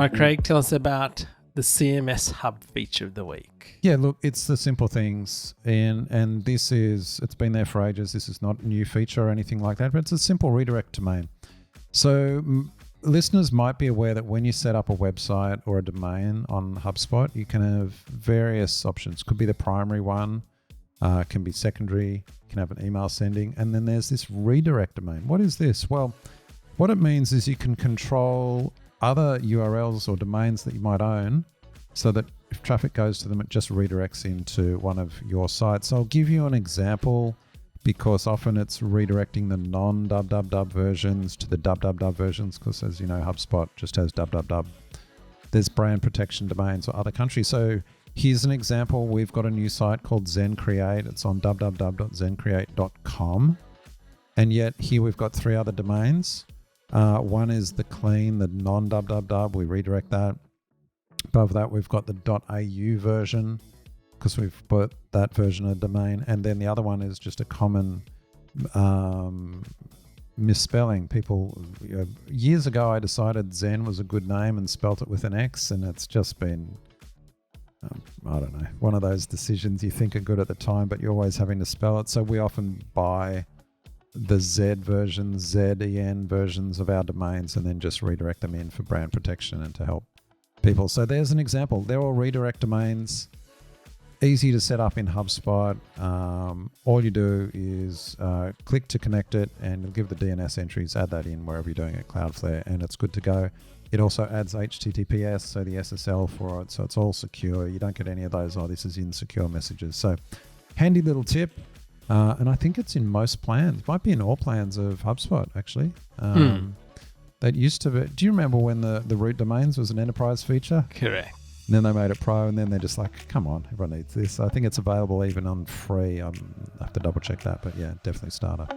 All right, Craig, tell us about the CMS Hub feature of the week. Yeah, look, it's the simple things, and it's been there for ages. This is not a new feature or anything like that, but it's a simple redirect domain. So listeners might be aware that when you set up a website or a domain on HubSpot, you can have various options. Could be the primary one, can be secondary, you can have an email sending, and then there's this redirect domain. What is this? Well, what it means is you can control other URLs or domains that you might own so that if traffic goes to them, it just redirects into one of your sites. I'll give you an example because often it's redirecting the non-www versions to the www versions because, as you know, HubSpot just has www. There's brand protection domains or other countries. So here's an example. We've got a new site called ZenCreate. It's on www.zencreate.com. And yet here we've got 3 other domains. One is the clean, the non-www. We redirect that. Above that, we've got the .au version because we've put that version of domain. And then the other one is just a common misspelling. Years ago, I decided Zen was a good name and spelt it with an X, and it's just been, I don't know, one of those decisions you think are good at the time, but you're always having to spell it. So we often buy the Z versions, ZEN versions of our domains and then just redirect them in for brand protection and to help people. So there's an example. They're all redirect domains, easy to set up in HubSpot. All you do is click to connect it and you'll give the DNS entries, add that in wherever you're doing it, Cloudflare, and it's good to go. It also adds HTTPS, so the SSL for it, so it's all secure. You don't get any of those, this is insecure messages. So handy little tip. And I think it's in most plans. It might be in all plans of HubSpot, actually. That used to be. Do you remember when the root domains was an enterprise feature? Correct. And then they made it pro, and then they're just like, come on, everyone needs this. I think it's available even on free. I have to double check that, but yeah, definitely starter.